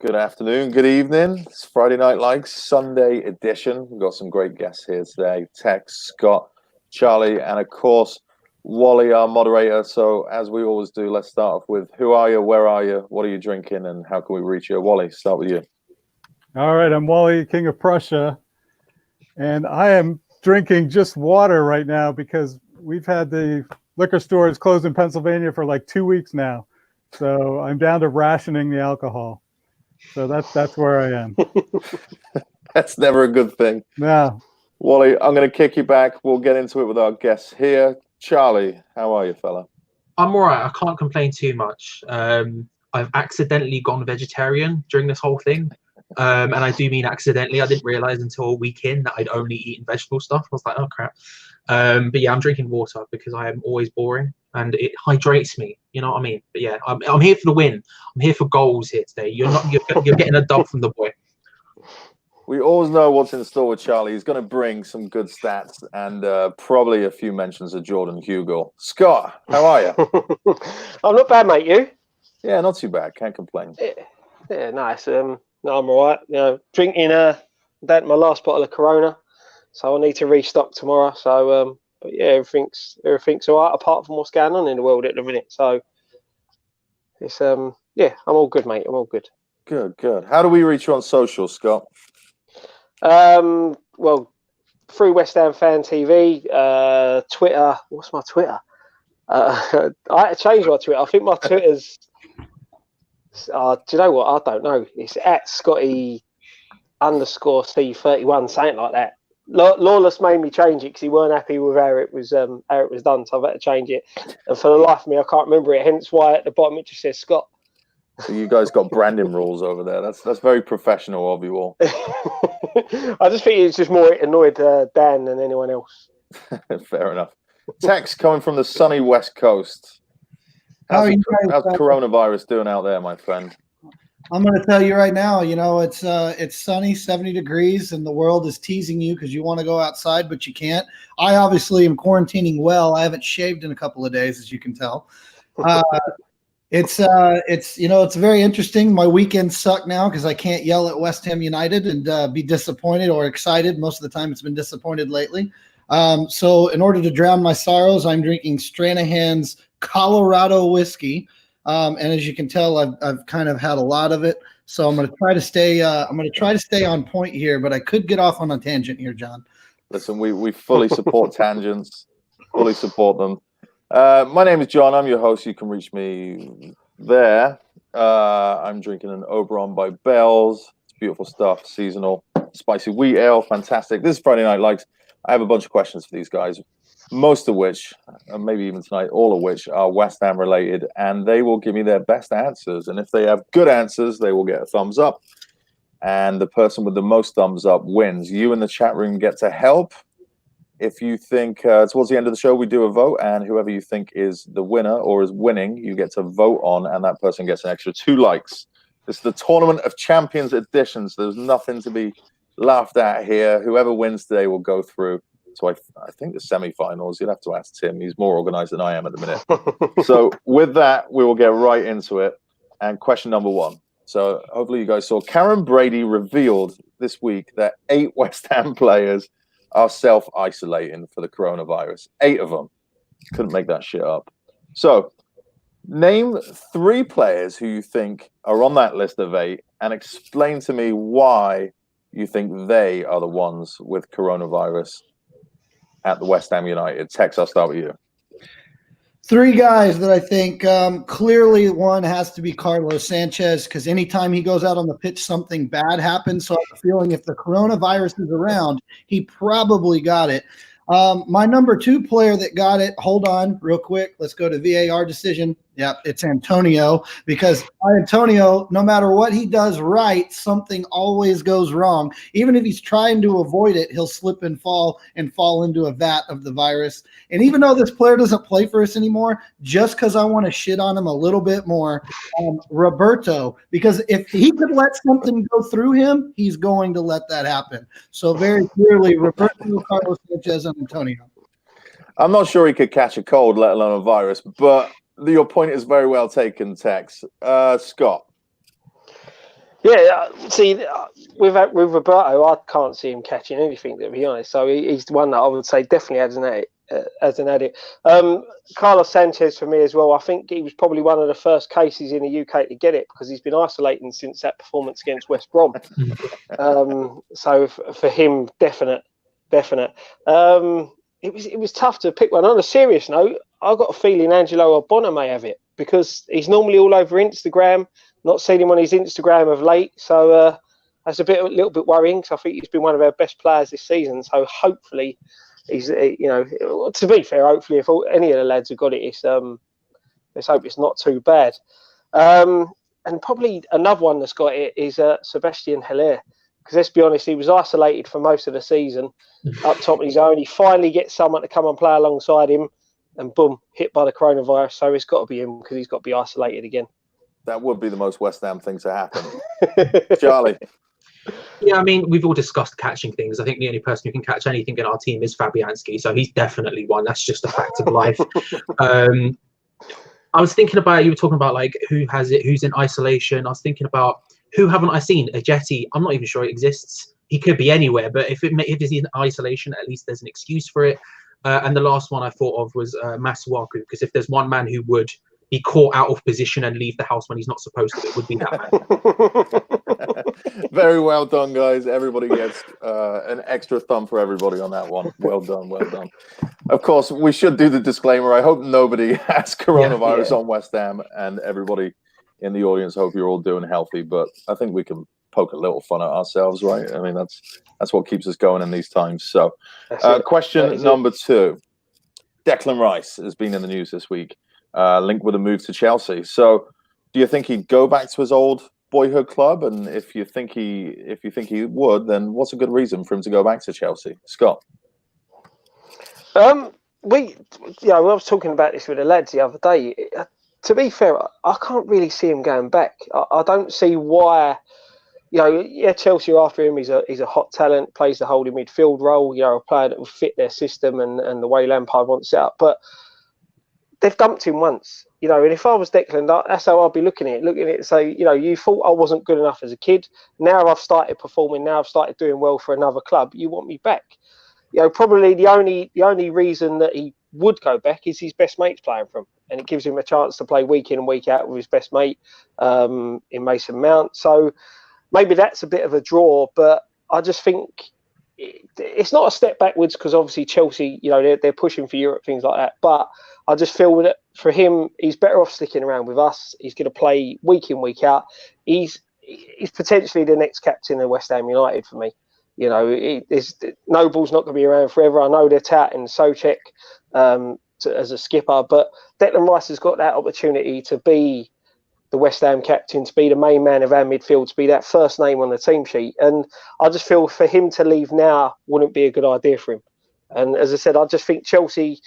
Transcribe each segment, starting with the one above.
Good afternoon, good evening. It's Friday Night Likes, Sunday edition. We've got some great guests here today. Tex, Scott, Charlie, and of course, Wally, our moderator. So as we always do, let's start off with who are you, where are you, what are you drinking, and how can we reach you? Wally, start with you. All right, I'm Wally, King of Prussia, and I am drinking just water right now because we've had the liquor stores closed in Pennsylvania for like 2 weeks now. So I'm down to rationing the alcohol. So that's where I am. That's never a good thing. Now, Wally, I'm going to kick you back. We'll get into it with our guests here. Charlie, how are you, fella? I'm all right. I can't complain too much. I've accidentally gone vegetarian during this whole thing. And I do mean accidentally. I didn't realize until a week in that I'd only eaten vegetable stuff. I was like, oh, crap. But yeah, I'm drinking water because I am always boring and it hydrates me. You know what I mean? But yeah, I'm here for the win. I'm here for goals here today. You're getting a dub from the boy. We always know what's in store with Charlie. He's going to bring some good stats and probably a few mentions of Jordan Hugo. Scott, how are you? I'm not bad, mate. You? Yeah, not too bad. Can't complain. Yeah, nice. No, I'm all right. You know, drinking my last bottle of Corona, so I need to restock tomorrow. So, but yeah, everything's all right apart from what's going on in the world at the minute. So, it's yeah, I'm all good, mate. I'm all good. Good. How do we reach you on social, Scott? Well, through West Ham Fan TV, Twitter. What's my Twitter? I had to change my Twitter. I think my Twitter's. Do you know what? I don't know. It's at Scotty_C31, something like that. Lawless made me change it because he weren't happy with how it was done, so I've had to change it. And for the life of me, I can't remember it. Hence why at the bottom it just says Scott. So you guys got branding rules over there. That's very professional of you all. I just think it's just more annoyed Dan than anyone else. Fair enough. Tex, coming from the sunny West Coast. How's coronavirus doing out there, my friend? I'm going to tell you right now, you know, it's sunny, 70 degrees, and the world is teasing you because you want to go outside, but you can't. I obviously am quarantining well. I haven't shaved in a couple of days, as you can tell. It's you know, it's very interesting. My weekends suck now because I can't yell at West Ham United and be disappointed or excited. Most of the time it's been disappointed lately. So in order to drown my sorrows, I'm drinking Stranahan's Colorado whiskey. And as you can tell, I've kind of had a lot of it. So I'm going to try to stay on point here, but I could get off on a tangent here, John. Listen, we fully support tangents, fully support them. My name is John. I'm your host. You can reach me there. I'm drinking an Oberon by Bell's. It's beautiful stuff, seasonal, spicy wheat ale, fantastic. This is Friday Night Likes. I have a bunch of questions for these guys, most of which, maybe even tonight, all of which are West Ham related, and they will give me their best answers. And if they have good answers, they will get a thumbs up. And the person with the most thumbs up wins. You in the chat room get to help. If you think towards the end of the show, we do a vote, and whoever you think is the winner or is winning, you get to vote on, and that person gets an extra 2 likes. This is the Tournament of Champions edition, so there's nothing to be laughed at here. Whoever wins today will go through. So I think the semi-finals, you'll have to ask Tim. He's more organized than I am at the minute. So with that, we will get right into it. And question number 1. So hopefully you guys saw Karen Brady revealed this week that 8 West Ham players are self-isolating for the coronavirus. 8 of them. Couldn't make that shit up. So name 3 players who you think are on that list of 8 and explain to me why you think they are the ones with coronavirus at the West Ham United. Tex, I'll start with you. 3 guys that I think clearly one has to be Carlos Sanchez because anytime he goes out on the pitch, something bad happens. So I have a feeling if the coronavirus is around, he probably got it. My number 2 player that got it, hold on real quick. Let's go to VAR decision. Yep, it's Antonio because Antonio, no matter what he does right, something always goes wrong. Even if he's trying to avoid it, he'll slip and fall into a vat of the virus. And even though this player doesn't play for us anymore, just because I want to shit on him a little bit more, Roberto, because if he could let something go through him, he's going to let that happen. So very clearly, Roberto, Carlos Sanchez, and Antonio. I'm not sure he could catch a cold, let alone a virus, but your point is very well taken, Tex. Scott. Yeah, see, with Roberto, I can't see him catching anything, to be honest. So he's the one that I would say definitely as an addict. Carlos Sanchez for me as well. I think he was probably one of the first cases in the UK to get it because he's been isolating since that performance against West Brom. So for him, definite. It was tough to pick one. On a serious note, I got a feeling Angelo Ogbonna may have it because he's normally all over Instagram. Not seen him on his Instagram of late, so that's a little bit worrying. Because I think he's been one of our best players this season. So hopefully, he's to be fair, hopefully if any of the lads have got it, let's hope it's not too bad. And probably another one that's got it is Sebastian Haller. Because let's be honest, he was isolated for most of the season up top on his own. He finally gets someone to come and play alongside him, and boom, hit by the coronavirus. So it's got to be him because he's got to be isolated again. That would be the most West Ham thing to happen. Charlie. Yeah, I mean, we've all discussed catching things. I think the only person who can catch anything in our team is Fabianski, so he's definitely one. That's just a fact of life. I was thinking about, you were talking about like who has it, who's in isolation. I was thinking about who haven't I seen? Ajeti, I'm not even sure it exists. He could be anywhere, but if he's in isolation, at least there's an excuse for it. And the last one I thought of was Masuaku, because if there's one man who would be caught out of position and leave the house when he's not supposed to, it would be that man. Very well done, guys. Everybody gets an extra thumb for everybody on that one. Well done, well done. Of course, we should do the disclaimer. I hope nobody has coronavirus on West Ham, and everybody in the audience, hope you're all doing healthy. But I think we can poke a little fun at ourselves, right? I mean, that's what keeps us going in these times. So question number 2. Declan Rice has been in the news this week, linked with a move to Chelsea. So do you think he'd go back to his old boyhood club? And if you think he would, then what's a good reason for him to go back to Chelsea? Scott? I was talking about this with the lads the other day. To be fair, I can't really see him going back. I don't see why. Chelsea are after him. He's a hot talent, plays the holding midfield role. A player that will fit their system and the way Lampard wants it up. But they've dumped him once. And if I was Declan, that's how I'd be looking at it and say, you thought I wasn't good enough as a kid. Now I've started performing. Now I've started doing well for another club. You want me back? Probably the only reason that he would go back is his best mate's playing for him, and it gives him a chance to play week in and week out with his best mate in Mason Mount. So maybe that's a bit of a draw, but I just think it's not a step backwards because obviously Chelsea, they're pushing for Europe, things like that. But I just feel that for him, he's better off sticking around with us. He's going to play week in, week out. He's potentially the next captain of West Ham United for me. Noble's not going to be around forever. I know they're touting Souček as a skipper, but Declan Rice has got that opportunity to be the West Ham captain, to be the main man of our midfield, to be that first name on the team sheet. And I just feel for him to leave now wouldn't be a good idea for him. And as I said, I just think Chelsea,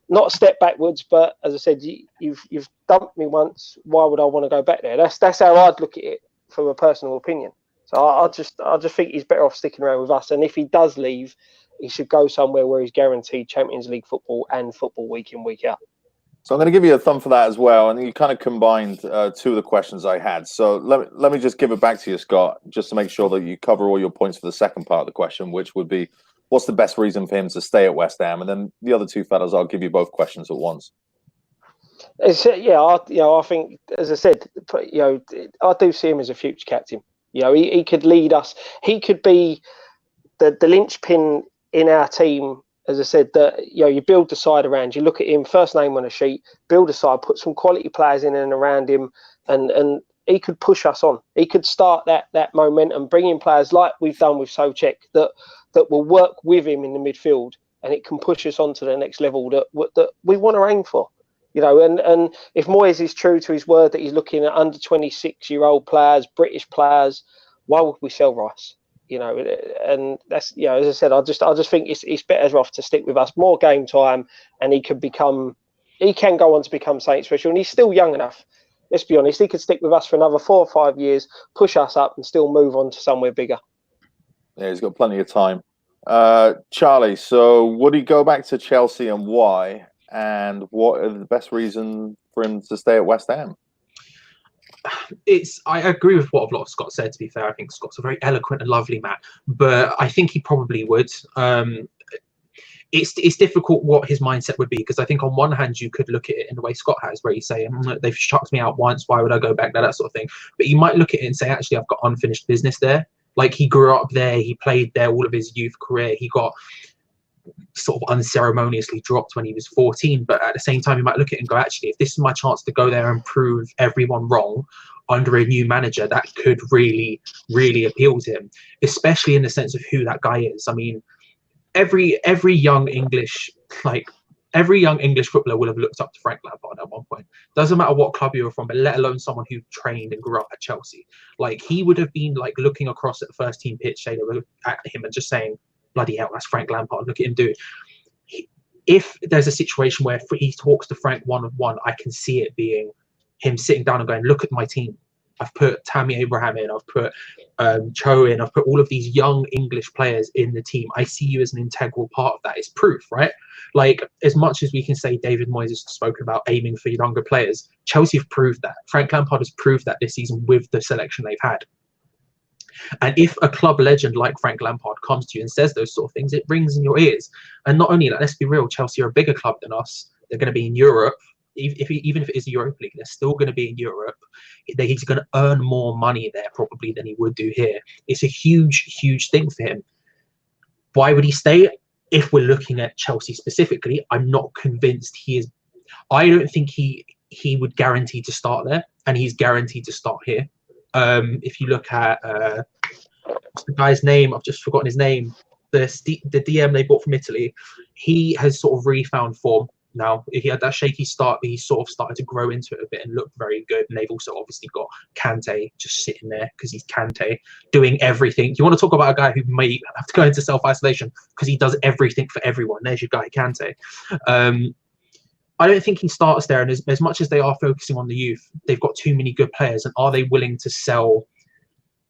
not a step backwards, but as I said, you've dumped me once. Why would I want to go back there? That's how I'd look at it from a personal opinion. So I just think he's better off sticking around with us. And if he does leave, he should go somewhere where he's guaranteed Champions League football and football week in, week out. So I'm going to give you a thumb for that as well. And you kind of combined 2 of the questions I had. So let me just give it back to you, Scott, just to make sure that you cover all your points for the second part of the question, which would be, what's the best reason for him to stay at West Ham? And then the other 2 fellas, I'll give you both questions at once. I think, as I said, I do see him as a future captain. He could lead us. He could be the linchpin in our team. As I said, that you build the side around. You look at him, first name on a sheet, build a side, put some quality players in and around him, and he could push us on. He could start that momentum, bring in players like we've done with Souček that will work with him in the midfield, and it can push us on to the next level that we want to aim for. And if Moyes is true to his word that he's looking at under 26-year-old players, British players, why would we sell Rice? And that's, as I said, I just think it's better off to stick with us, more game time, and he can go on to become something special. And he's still young enough. Let's be honest, he could stick with us for another 4 or 5 years, push us up, and still move on to somewhere bigger. Yeah, he's got plenty of time. Charlie, so would he go back to Chelsea, and why? And what are the best reason for him to stay at West Ham? I agree with what a lot of Scott said. To be fair, I think Scott's a very eloquent and lovely man, but I think he probably would. It's difficult what his mindset would be, because I think on one hand you could look at it in the way Scott has, where you say, they've chucked me out once, why would I go back there, that sort of thing. But you might look at it and say, actually, I've got unfinished business there. Like, he grew up there, he played there all of his youth career, he got sort of unceremoniously dropped when he was 14. But at the same time, you might look at it and go, actually, if this is my chance to go there and prove everyone wrong under a new manager, that could really, really appeal to him, especially in the sense of who that guy is. I mean, every young English footballer will have looked up to Frank Lampard at one point. Doesn't matter what club you were from, but let alone someone who trained and grew up at Chelsea. Like, he would have been like looking across at the first team pitch, they were at him and just saying, bloody hell, that's Frank Lampard, look at him do it. If there's a situation where he talks to Frank one-on-one, I can see it being him sitting down and going, look at my team. I've put Tammy Abraham in, I've put Cho in, I've put all of these young English players in the team. I see you as an integral part of that. It's proof, right? Like, as much as we can say David Moyes has spoken about aiming for younger players, Chelsea have proved that. Frank Lampard has proved that this season with the selection they've had. And if a club legend like Frank Lampard comes to you and says those sort of things, it rings in your ears. And not only that, let's be real, Chelsea are a bigger club than us. They're going to be in Europe. Even if it is a Europa League, they're still going to be in Europe. He's going to earn more money there probably than he would do here. It's a huge, huge thing for him. Why would he stay? If we're looking at Chelsea specifically, I'm not convinced he is. I don't think he would guarantee to start there, and he's guaranteed to start here. If you look at what's the guy's name? I've just forgotten his name. The DM they bought from Italy. He has sort of refound form. Now, he had that shaky start, but he sort of started to grow into it a bit and looked very good. And they've also obviously got Kante just sitting there because he's Kante, doing everything. You want to talk about a guy who may have to go into self-isolation because he does everything for everyone. There's your guy, Kante. I don't think he starts there. And as much as they are focusing on the youth, they've got too many good players. And are they willing to sell?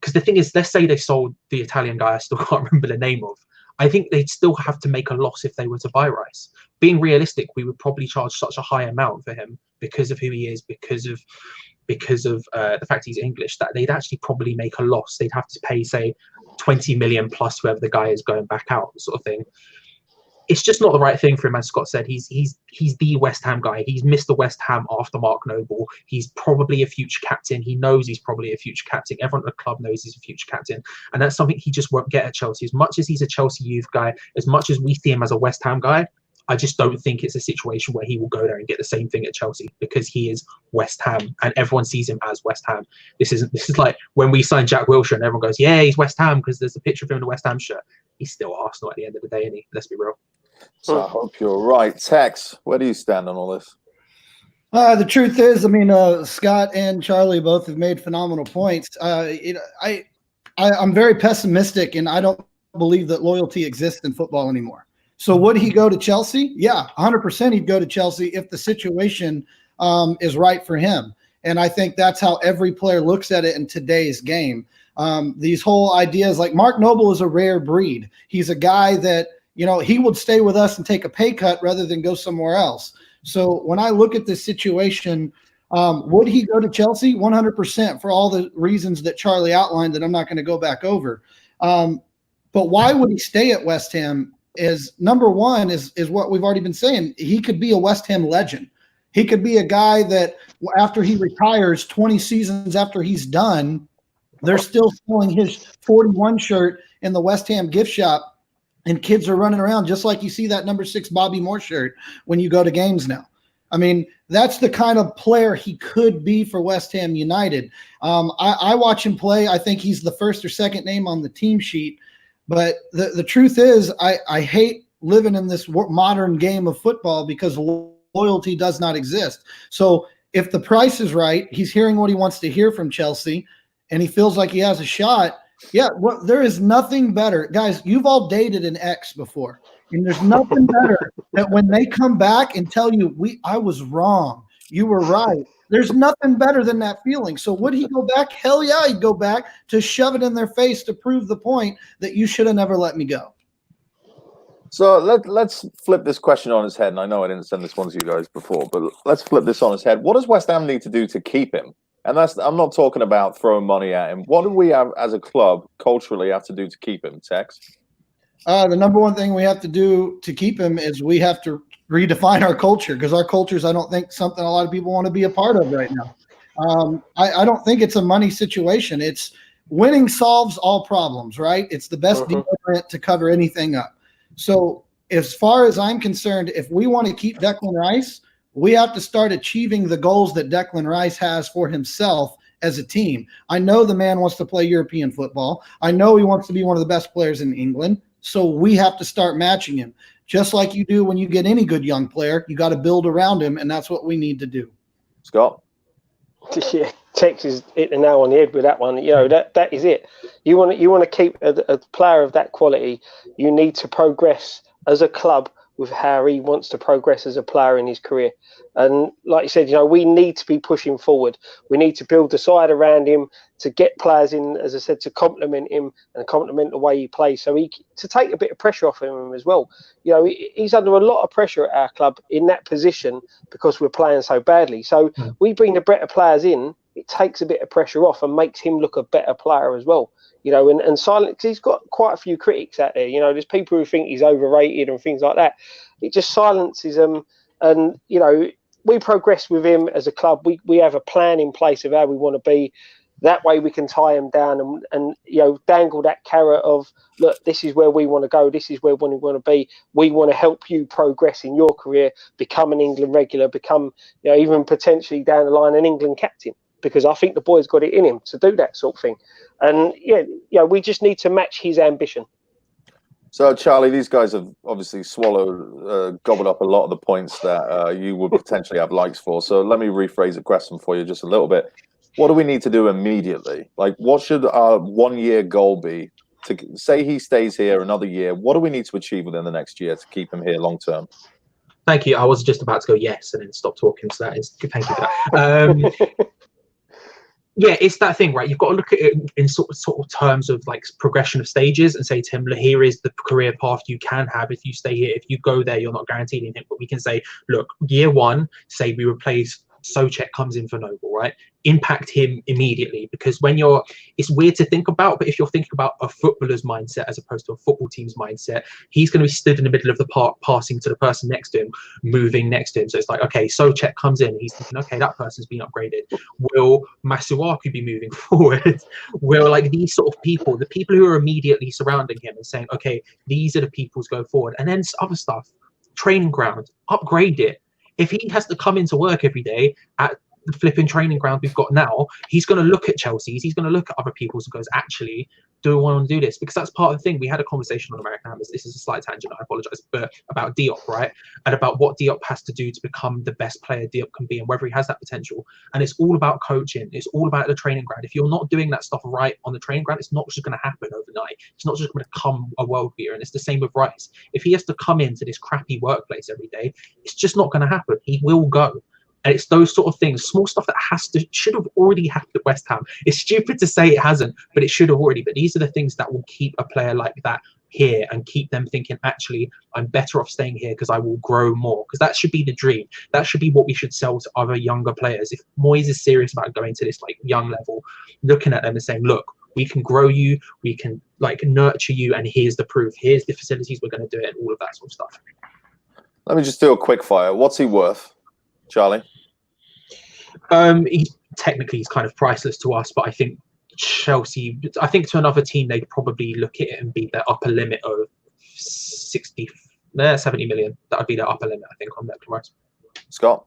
Because the thing is, let's say they sold the Italian guy I still can't remember the name of. I think they'd still have to make a loss if they were to buy Rice. Being realistic, we would probably charge such a high amount for him because of who he is, because of the fact he's English, that they'd actually probably make a loss. They'd have to pay, say, 20 million plus whoever the guy is going back out, sort of thing. It's just not the right thing for him, as Scott said. He's the West Ham guy. He's Mr. West Ham after Mark Noble. He's probably a future captain. He knows he's probably a future captain. Everyone at the club knows he's a future captain. And that's something he just won't get at Chelsea. As much as he's a Chelsea youth guy, as much as we see him as a West Ham guy, I just don't think it's a situation where he will go there and get the same thing at Chelsea, because he is West Ham and everyone sees him as West Ham. This is like when we signed Jack Wilshere and everyone goes, yeah, he's West Ham because there's a picture of him in a West Ham shirt. He's still Arsenal at the end of the day, isn't he? Let's be real. So I hope you're right. Tex, where do you stand on all this? The truth is, I mean, Scott and Charlie both have made phenomenal points. I'm very pessimistic, and I don't believe that loyalty exists in football anymore. So would he go to Chelsea? Yeah, 100% he'd go to Chelsea if the situation is right for him. And I think that's how every player looks at it in today's game. These whole ideas, like Mark Noble is a rare breed. He's a guy that, you know, he would stay with us and take a pay cut rather than go somewhere else. So when I look at this situation, would he go to Chelsea? 100% for all the reasons that Charlie outlined that I'm not going to go back over. But why would he stay at West Ham? Is number one is what we've already been saying. He could be a West Ham legend. He could be a guy that after he retires, 20 seasons after he's done, they're still selling his 41 shirt in the West Ham gift shop, and kids are running around just like you see that number 6 Bobby Moore shirt when you go to games now. I mean, that's the kind of player he could be for West Ham United. I watch him play. I think he's the first or second name on the team sheet. But the truth is, I hate living in this modern game of football because loyalty does not exist. So if the price is right, he's hearing what he wants to hear from Chelsea, and he feels like he has a shot. Yeah, well, there is nothing better. Guys, you've all dated an ex before, and there's nothing better that when they come back and tell you, I was wrong, you were right. There's nothing better than that feeling. So would he go back? Hell yeah, he'd go back to shove it in their face to prove the point that you should have never let me go. So let's flip this question on its head. And I know I didn't send this one to you guys before, but let's flip this on its head. What does West Ham need to do to keep him? And I'm not talking about throwing money at him. What do we have as a club culturally have to do to keep him, Tex? The number one thing we have to do to keep him is we have to redefine our culture, because our culture is, I don't think, something a lot of people want to be a part of right now. I don't think it's a money situation. It's winning solves all problems, right? It's the best deodorant to cover anything up. So as far as I'm concerned, if we want to keep Declan Rice, we have to start achieving the goals that Declan Rice has for himself as a team. I know the man wants to play European football. I know he wants to be one of the best players in England. So we have to start matching him. Just like you do when you get any good young player, you got to build around him, and that's what we need to do. Scott? Yeah, Tex is hit the nail on the head with that one. You know, that is it. You want to keep a player of that quality. You need to progress as a club with how he wants to progress as a player in his career. And like you said, you know, we need to be pushing forward. We need to build the side around him to get players in, as I said, to complement him and complement the way he plays. So to take a bit of pressure off him as well. You know, he's under a lot of pressure at our club in that position because we're playing so badly. So we bring the better players in, it takes a bit of pressure off and makes him look a better player as well. You know, and silent, because he's got quite a few critics out there. You know, there's people who think he's overrated and things like that. It just silences him. And, you know, we progress with him as a club. We have a plan in place of how we want to be. That way we can tie him down and you know, dangle that carrot of, look, this is where we want to go. This is where we want to be. We want to help you progress in your career, become an England regular, become, you know, even potentially down the line an England captain. Because I think the boy's got it in him to do that sort of thing. And, yeah, you know, we just need to match his ambition. So, Charlie, these guys have obviously gobbled up a lot of the points that you would potentially have likes for. So let me rephrase the question for you just a little bit. What do we need to do immediately? Like, what should our 1 year goal be to say he stays here another year? What do we need to achieve within the next year to keep him here long term? Thank you. I was just about to go yes and then stop talking. So that is good. Thank you for that. Yeah, it's that thing, right? You've got to look at it in sort of terms of like progression of stages and say to him, look, here is the career path you can have if you stay here. If you go there, you're not guaranteed anything. But we can say, look, year one, say we replace Souček, comes in for Noble, right? Impact him immediately, because when it's weird to think about, but if you're thinking about a footballer's mindset as opposed to a football team's mindset, he's going to be stood in the middle of the park, passing to the person next to him, moving next to him. So it's like, okay, Souček comes in, he's thinking, okay, that person's been upgraded. Will Masuaku be moving forward? Will, like, these sort of people, the people who are immediately surrounding him and saying, okay, these are the people who go forward. And then other stuff, training ground, upgrade it. If he has to come into work every day at the flipping training ground we've got now, he's going to look at Chelsea's, he's going to look at other people's and goes, actually, do I want to do this? Because that's part of the thing. We had a conversation on American Hammers. This is a slight tangent, I apologize, but about Diop, right? And about what Diop has to do to become the best player Diop can be and whether he has that potential. And it's all about coaching. It's all about the training ground. If you're not doing that stuff right on the training ground, it's not just going to happen overnight. It's not just going to become a world beater. And it's the same with Rice. If he has to come into this crappy workplace every day, it's just not going to happen. He will go. And it's those sort of things, small stuff that should have already happened at West Ham. It's stupid to say it hasn't, but it should have already. But these are the things that will keep a player like that here and keep them thinking, actually, I'm better off staying here because I will grow more. Because that should be the dream. That should be what we should sell to other younger players. If Moyes is serious about going to this like young level, looking at them and saying, look, we can grow you, we can like nurture you, and here's the proof. Here's the facilities we're going to do it, and all of that sort of stuff. Let me just do a quick fire. What's he worth, Charlie? He's kind of priceless to us, but I think Chelsea, I think to another team, they'd probably look at it and beat their upper limit of 70 million. That would be their upper limit, I think, on Declan Rice. Scott?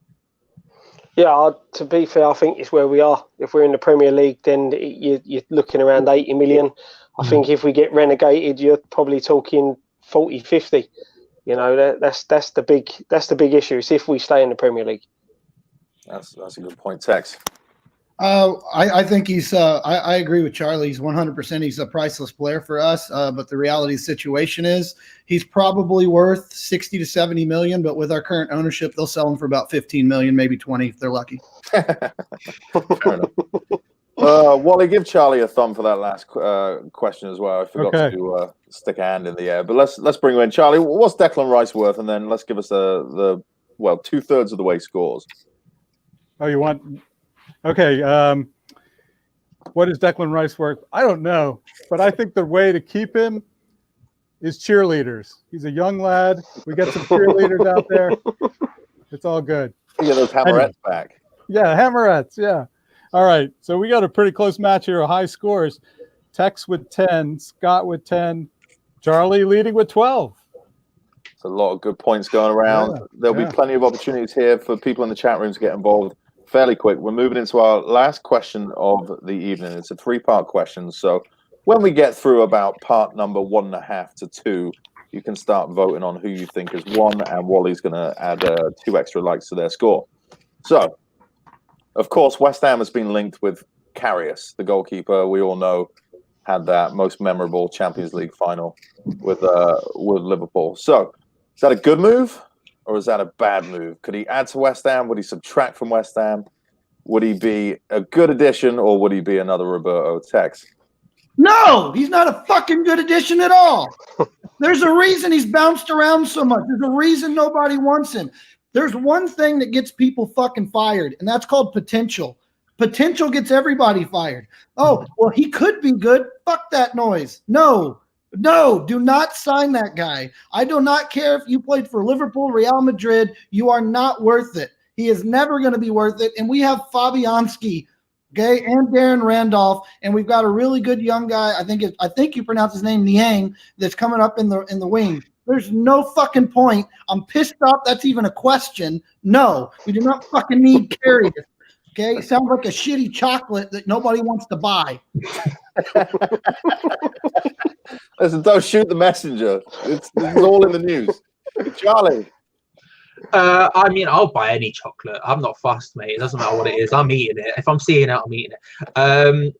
Yeah, to be fair, I think it's where we are. If we're in the Premier League, then you're looking around 80 million. I think if we get relegated, you're probably talking 40, 50. You know, that's the big issue. It's if we stay in the Premier League. That's a good point, Tex. I think he's. I agree with Charlie. He's 100%. He's a priceless player for us. But the reality of the situation is he's probably worth 60 to 70 million. But with our current ownership, they'll sell him for about 15 million, maybe 20 if they're lucky. Fair enough. Wally, give Charlie a thumb for that last question as well. I forgot to stick a hand in the air. But let's bring you in, Charlie. What's Declan Rice worth? And then let's give us the 2/3 of the way scores. Oh, you want Okay. What is Declan Rice worth? I don't know, but I think the way to keep him is cheerleaders. He's a young lad. We got some cheerleaders out there. It's all good. You get those hammerettes back. Yeah, hammerettes. Yeah. All right. So we got a pretty close match here. High scores. Tex with 10, Scott with 10, Charlie leading with 12. It's a lot of good points going around. There'll be plenty of opportunities here for people in the chat room to get involved fairly quick. We're moving into our last question of the evening. It's a 3-part question. So when we get through about part number 1.5 to 2, you can start voting on who you think has won, and Wally's going to add 2 extra likes to their score. So, of course, West Ham has been linked with Karius, the goalkeeper. We all know had that most memorable Champions League final with Liverpool. So, is that a good move or is that a bad move? Could he add to West Ham? Would he subtract from West Ham? Would he be a good addition, or would he be another Roberto Tex? No, he's not a fucking good addition at all. There's a reason he's bounced around so much. There's a reason nobody wants him. There's one thing that gets people fucking fired, and that's called potential. Potential gets everybody fired. Oh, well, he could be good. Fuck that noise. No, do not sign that guy. I do not care if you played for Liverpool, Real Madrid. You are not worth it. He is never going to be worth it. And we have Fabianski, okay, and Darren Randolph, and we've got a really good young guy. I think you pronounce his name Niang, that's coming up in the wing. There's no fucking point. I'm pissed off. That's even a question. No, we do not fucking need Karius. Okay, it sounds like a shitty chocolate that nobody wants to buy. Listen, don't shoot the messenger. This is all in the news. Charlie. I mean, I'll buy any chocolate. I'm not fussed, mate. It doesn't matter what it is. I'm eating it. If I'm seeing it, I'm eating it.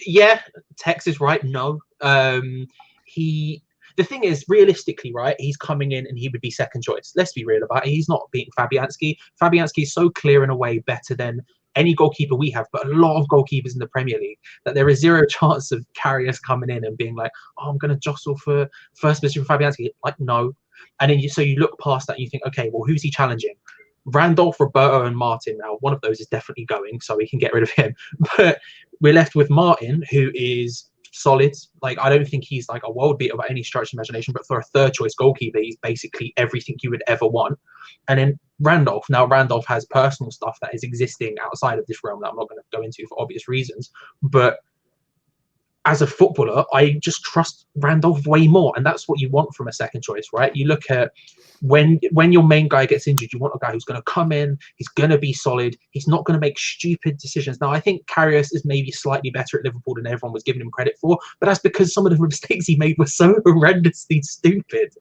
Yeah, Tex is right. No. The thing is, realistically, right, he's coming in and he would be second choice. Let's be real about it. He's not beating Fabianski. Fabianski is so clear in a way better than any goalkeeper we have, but a lot of goalkeepers in the Premier League, that there is zero chance of Karius coming in and being like, oh, I'm going to jostle for first position for Fabianski. Like, no. And then you look past that and you think, okay, well, who's he challenging? Randolph, Roberto, and Martin. Now, one of those is definitely going, so we can get rid of him. But we're left with Martin, who is solid. Like, I don't think he's like a world beater by any stretch of imagination, but for a third choice goalkeeper, he's basically everything you would ever want. And then Randolph. Now, Randolph has personal stuff that is existing outside of this realm that I'm not going to go into for obvious reasons. But as a footballer, I just trust Randolph way more. And that's what you want from a second choice, right? You look at when your main guy gets injured, you want a guy who's going to come in, he's going to be solid, he's not going to make stupid decisions. Now, I think Karius is maybe slightly better at Liverpool than everyone was giving him credit for, but that's because some of the mistakes he made were so horrendously stupid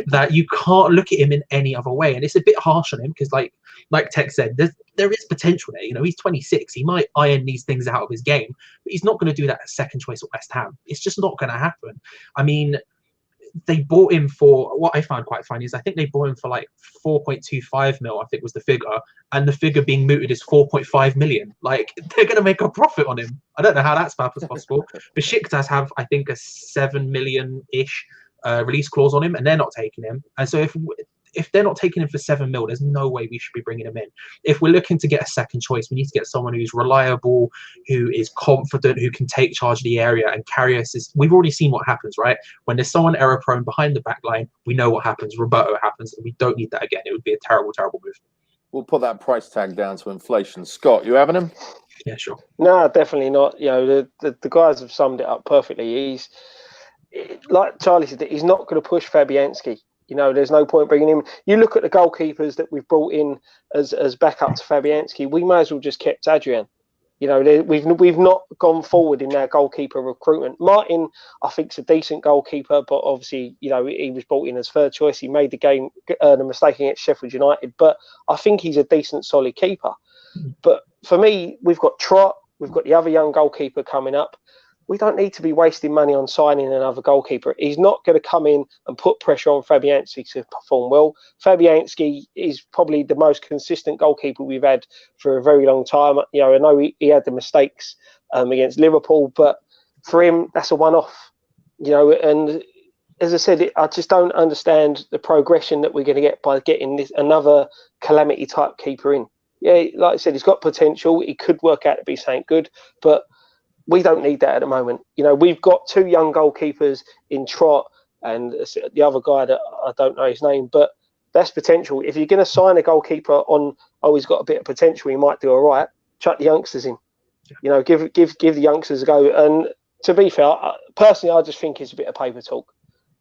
that you can't look at him in any other way. And it's a bit harsh on him because, like Tex said, there is potential there. You know, he's 26. He might iron these things out of his game, but he's not going to do that as second choice at West Ham. It's just not going to happen. I mean, they bought him for, what I found quite funny is I think they bought him for like 4.25 mil, I think was the figure, and the figure being mooted is 4.5 million. Like, they're going to make a profit on him. I don't know how that's possible. Besiktas have, I think, a 7 million-ish release clause on him, and they're not taking him. And so if they're not taking him for 7 mil, there's no way we should be bringing him in. If we're looking to get a second choice, we need to get someone who's reliable, who is confident, who can take charge of the area. And Karius is, we've already seen what happens, right? When there's someone error prone behind the back line, we know what happens. Roberto happens, and we don't need that again. It would be a terrible, terrible move. We'll put that price tag down to inflation. Scott, you having him? Yeah, sure. No, definitely not. You know, the guys have summed it up perfectly. He's, like Charlie said, he's not going to push Fabianski. You know, there's no point bringing him. You look at the goalkeepers that we've brought in as backup to Fabianski. We may as well just kept Adrian. You know, we've not gone forward in our goalkeeper recruitment. Martin, I think, is a decent goalkeeper, but obviously, you know, he was brought in as third choice. He made the mistake against Sheffield United, but I think he's a decent, solid keeper. But for me, we've got Trott, we've got the other young goalkeeper coming up. We don't need to be wasting money on signing another goalkeeper. He's not going to come in and put pressure on Fabianski to perform well. Fabianski is probably the most consistent goalkeeper we've had for a very long time. You know, I know he had the mistakes against Liverpool, but for him, that's a one-off. You know, and as I said, I just don't understand the progression that we're going to get by getting another calamity-type keeper in. yeah, like I said, he's got potential. He could work out to be something good, but we don't need that at the moment. You know, we've got 2 young goalkeepers in Trot and the other guy that I don't know his name, but that's potential. If you're going to sign a goalkeeper on, oh, he's got a bit of potential, he might do all right, chuck the youngsters in. You know, give the youngsters a go. And to be fair, personally, I just think it's a bit of paper talk.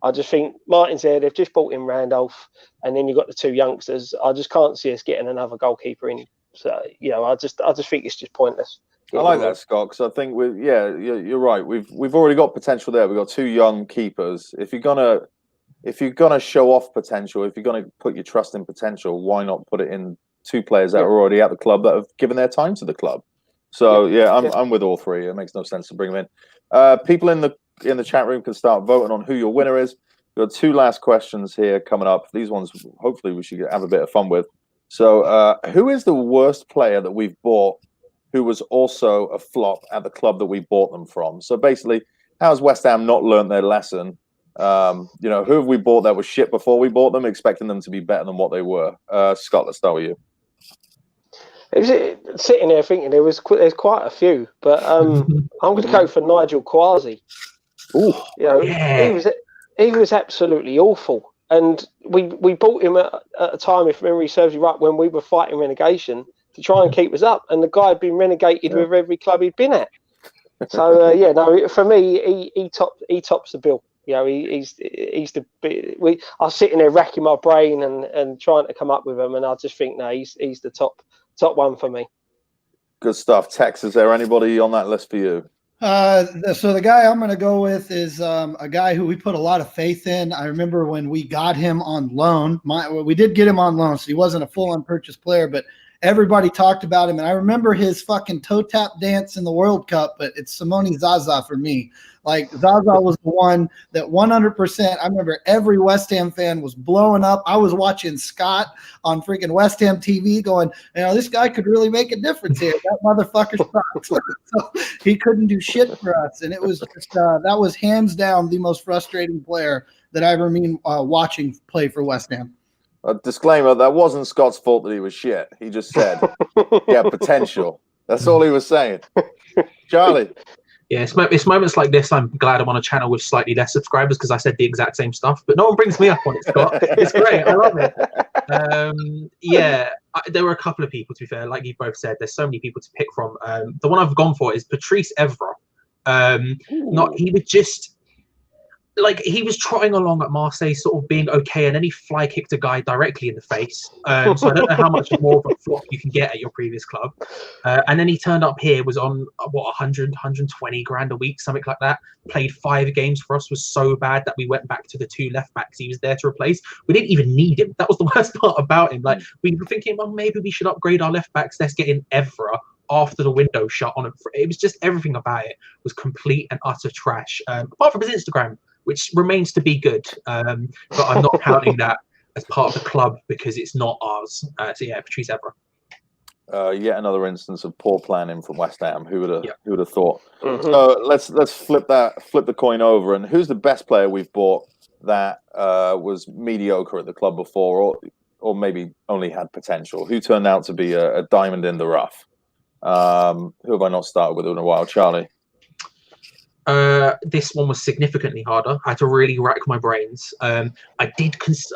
I just think Martin's there. They've just brought in Randolph, and then you've got the 2 youngsters. I just can't see us getting another goalkeeper in. So, you know, I just think it's just pointless. I like that, Scott, because I think you're right. We've already got potential there. We've got 2 young keepers. If you're gonna show off potential, if you're gonna put your trust in potential, why not put it in 2 players that are already at the club that have given their time to the club? So I'm with all 3. It makes no sense to bring them in. People in the chat room can start voting on who your winner is. We've got 2 last questions here coming up. These ones, hopefully, we should have a bit of fun with. So, who is the worst player that we've bought who was also a flop at the club that we bought them from? So basically, how has West Ham not learned their lesson? You know, who have we bought that was shit before we bought them, expecting them to be better than what they were? Scott, let's start with you. It was sitting there thinking there's quite a few, but I'm going to go for Nigel Quasi. Ooh, you know, yeah. he was absolutely awful, and we bought him at a time, if memory serves you right, when we were fighting relegation to try and keep us up, and the guy had been relegated with every club he'd been at. So for me, he tops the bill. You know, he's the. I was sitting there racking my brain and trying to come up with him, and I just think he's the top one for me. Good stuff. Tex, is there anybody on that list for you? So the guy I'm going to go with is a guy who we put a lot of faith in. I remember when we got him on loan. We did get him on loan, so he wasn't a full-on purchase player, but everybody talked about him. And I remember his fucking toe tap dance in the World Cup, but it's Simone Zaza for me. Like, Zaza was the one that 100%, I remember every West Ham fan was blowing up. I was watching Scott on freaking West Ham TV going, you know, this guy could really make a difference here. That motherfucker sucks. So he couldn't do shit for us. And it was just, that was hands down the most frustrating player that I ever watching play for West Ham. A disclaimer, that wasn't Scott's fault that he was shit. He just said, yeah, potential. That's all he was saying. Charlie. Yeah, it's moments like this I'm glad I'm on a channel with slightly less subscribers, because I said the exact same stuff, but no one brings me up on it, Scott. It's great. I love it. There were a couple of people, to be fair. Like you both said, there's so many people to pick from. The one I've gone for is Patrice Evra. He was trotting along at Marseille, sort of being okay, and then he fly kicked a guy directly in the face. So I don't know how much more of a flop you can get at your previous club. And then he turned up here, was on 120 grand a week, something like that. Played 5 games for us, was so bad that we went back to the 2 left backs he was there to replace. We didn't even need him. That was the worst part about him. Like, we were thinking, well, maybe we should upgrade our left backs. Let's get in Evra after the window shut on him. It was just, everything about it was complete and utter trash. Apart from his Instagram, which remains to be good, but I'm not counting that as part of the club because it's not ours. Patrice Evra. Yet another instance of poor planning from West Ham. Who would have thought? Mm-hmm. So let's flip the coin over. And who's the best player we've bought that was mediocre at the club before, or maybe only had potential? Who turned out to be a diamond in the rough? Who have I not started with in a while? Charlie. This one was significantly harder. I had to really rack my brains. I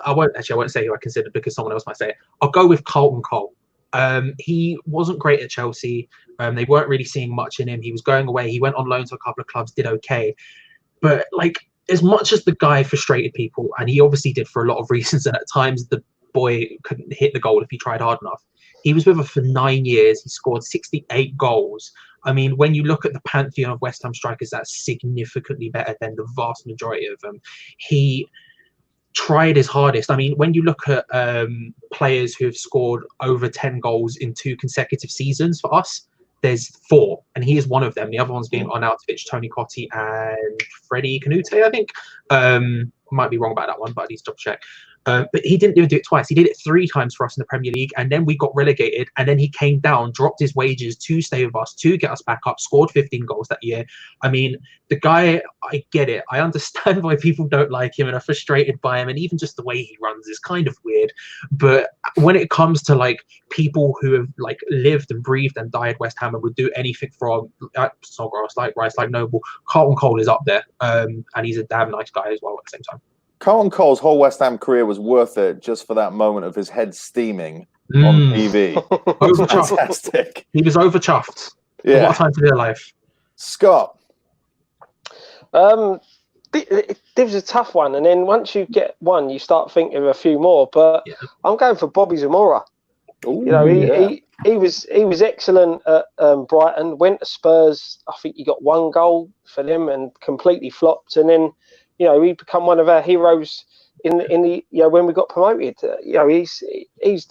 won't say who I considered because someone else might say it. I'll go with Carlton Cole. He wasn't great at Chelsea. They weren't really seeing much in him. He was going away. He went on loan to a couple of clubs, did okay. But like, as much as the guy frustrated people, and he obviously did for a lot of reasons, and at times the boy couldn't hit the goal if he tried hard enough. He was with us for 9 years. He scored 68 goals. I mean, when you look at the pantheon of West Ham strikers, that's significantly better than the vast majority of them. He tried his hardest. I mean, when you look at players who have scored over 10 goals in 2 consecutive seasons for us, there's 4, and he is one of them. The other ones being Arnautovic, Tony Cottee, and Freddie Canute, I think. Might be wrong about that one, but I need to double check. But he didn't even do it twice. He did it 3 times for us in the Premier League, and then we got relegated. And then he came down, dropped his wages to stay with us, to get us back up, scored 15 goals that year. I mean, the guy, I get it. I understand why people don't like him and are frustrated by him, and even just the way he runs is kind of weird. But when it comes to like people who have like lived and breathed and died West Ham and would do anything for Snodgrass, like Rice, like Noble, Carlton Cole is up there, and he's a damn nice guy as well at the same time. Carlton Cole's whole West Ham career was worth it just for that moment of his head steaming on TV. Fantastic. He was over chuffed. Yeah. What a time to be alive. Scott. It was a tough one, and then once you get one, you start thinking of a few more. But I'm going for Bobby Zamora. Ooh, you know, he was excellent at Brighton. Went to Spurs. I think he got 1 goal for them and completely flopped. And then, you know, he become one of our heroes in the when we got promoted. You know, he's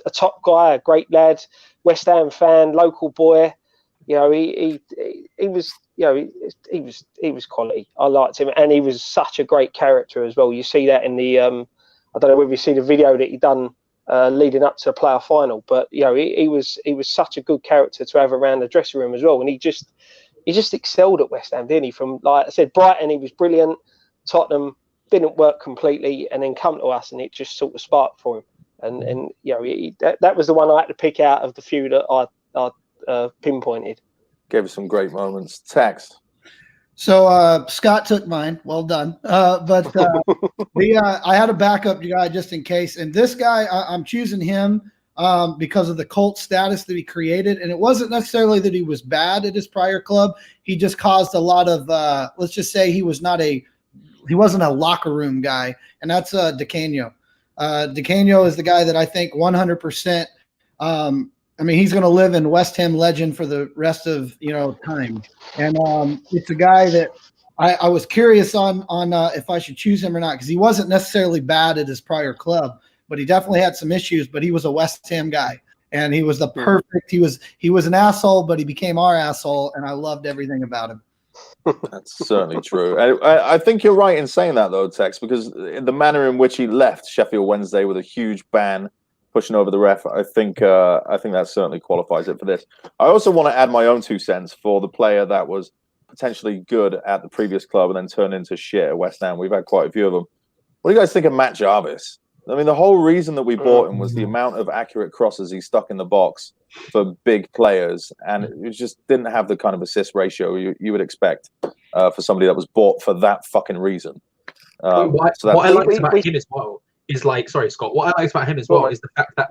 a top guy, a great lad, West Ham fan, local boy. You know, he was. You know, he was quality. I liked him, and he was such a great character as well. You see that in the I don't know whether you see the video that he done leading up to a playoff final, but you know, he was such a good character to have around the dressing room as well. And he just excelled at West Ham, didn't he? From, like I said, Brighton, he was brilliant. Tottenham didn't work completely, and then come to us, and it just sort of sparked for him. And you know, that was the one I had to pick out of the few that I pinpointed. Gave us some great moments. Tex. So Scott took mine. Well done. But I had a backup guy just in case. And this guy, I'm choosing him because of the cult status that he created. And it wasn't necessarily that he was bad at his prior club. He just caused a lot of, let's just say he wasn't a locker room guy. And that's DeCanio. DeCanio is the guy that I think 100%. I mean, he's going to live in West Ham legend for the rest of, time. And it's a guy that I was curious on if I should choose him or not, because he wasn't necessarily bad at his prior club, but he definitely had some issues. But he was a West Ham guy, and he was the perfect. He was an asshole, but he became our asshole, and I loved everything about him. That's certainly true. I think you're right in saying that, though, Tex, because the manner in which he left Sheffield Wednesday with a huge ban, pushing over the ref, I think that certainly qualifies it for this. I also want to add my own 2 cents for the player that was potentially good at the previous club and then turned into shit at West Ham. We've had quite a few of them. What do you guys think of Matt Jarvis? I mean, the whole reason that we bought him was the amount of accurate crosses he stuck in the box for big players, and it just didn't have the kind of assist ratio you would expect for somebody that was bought for that fucking reason. What I liked about him as well is sorry, Scott, what I liked about him as well is the fact that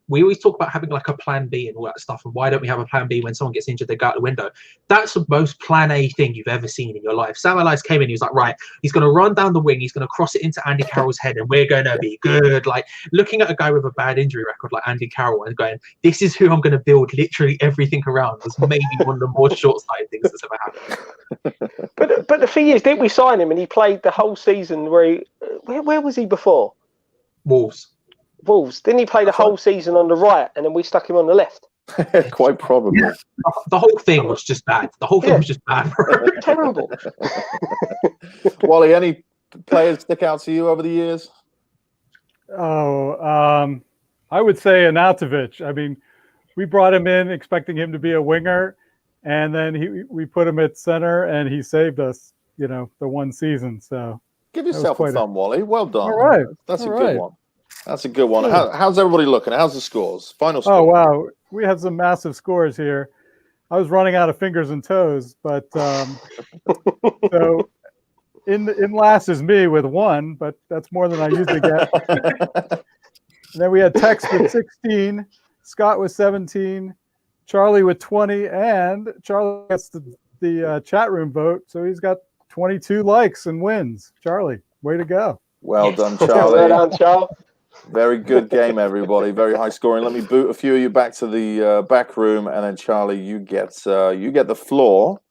we always talk about having a plan B and all that stuff, and why don't we have a plan B when someone gets injured, they go out the window. That's the most plan A thing you've ever seen in your life. Sam Allardyce came in, he was like, right, he's going to run down the wing, he's going to cross it into Andy Carroll's head, and we're going to be good. Looking at a guy with a bad injury record like Andy Carroll and going, this is who I'm going to build literally everything around, was maybe one of the more short-sighted things that's ever happened. But the thing is, didn't we sign him and he played the whole season where was he before? Wolves. Didn't he play the whole season on the right and then we stuck him on the left? Quite probably. Yeah. The whole thing was just bad. The whole thing was just bad. Terrible. Wally, any players stick out to you over the years? I would say Arnautovic. I mean, we brought him in expecting him to be a winger, and then we put him at center, and he saved us, the one season. So give yourself a thumb, Wally. Well done. All right. That's a good one. That's a good one. How's everybody looking? How's the scores? Final score. Oh, wow. We have some massive scores here. I was running out of fingers and toes, but so in last is me with 1, but that's more than I usually get. And then we had Tex with 16, Scott with 17, Charlie with 20, and Charlie gets the chat room vote, so he's got 22 likes and wins. Charlie, way to go. Well done, Charlie. Well done, Charlie. Very good game, everybody. Very high scoring. Let me boot a few of you back to the back room, and then Charlie, you get the floor.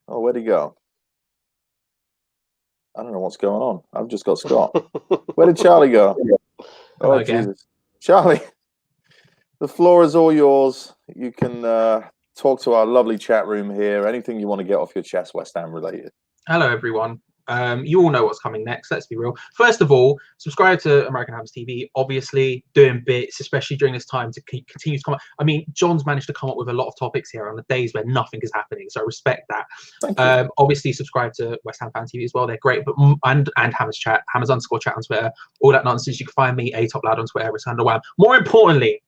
Oh, where'd he go? I don't know what's going on. I've just got Scott. Where did Charlie go? Oh, Jesus. Charlie, the floor is all yours. You can talk to our lovely chat room here. Anything you want to get off your chest, West Ham related. Hello, everyone. You all know what's coming next. Let's be real. First of all, subscribe to American Hammers TV. Obviously, doing bits, especially during this time, to continue to come up. I mean, John's managed to come up with a lot of topics here on the days where nothing is happening, so I respect that. Thank you. Obviously, subscribe to West Ham Fan TV as well. They're great. But and Hammers Chat, Hammers_chat on Twitter, all that nonsense. You can find me, A Top Lad, on Twitter, Alexander Wham. More importantly,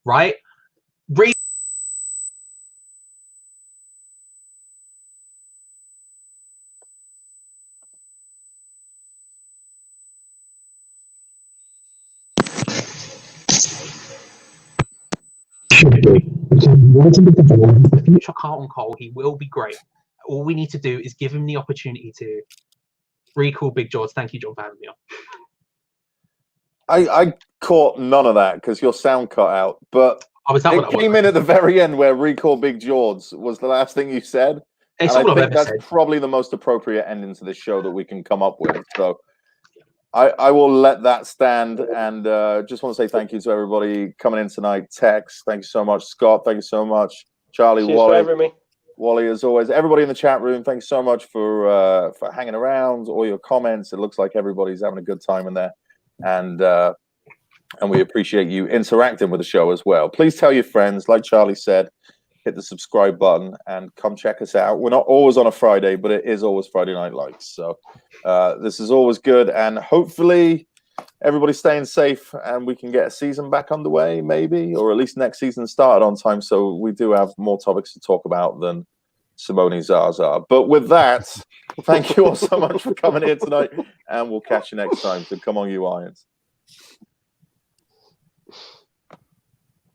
right? Read. The future Carlton Cole, he will be great. All we need to do is give him the opportunity to. Really cool, Big George. Thank you, John, for having me on. I caught none of that because your sound cut out, but it came in at the very end where recall Big George was the last thing you said. It's and all I think I've ever that's said. probably the most appropriate ending to this show that we can come up with. So I will let that stand, and just want to say thank you to everybody coming in tonight. Tex, thank you so much. Scott, thank you so much. Charlie, Cheers for having me. Wally, as always. Everybody in the chat room, thanks so much for hanging around, all your comments. It looks like everybody's having a good time in there, and we appreciate you interacting with the show as well. Please tell your friends, like Charlie said, hit the subscribe button and come check us out. We're not always on a Friday, but it is always Friday Night Lights. So this is always good, and hopefully everybody's staying safe and we can get a season back underway, maybe, or at least next season started on time, so we do have more topics to talk about than Simone Zaza. But with that, thank you all so much for coming here tonight, and we'll catch you next time. So come on, you Irons.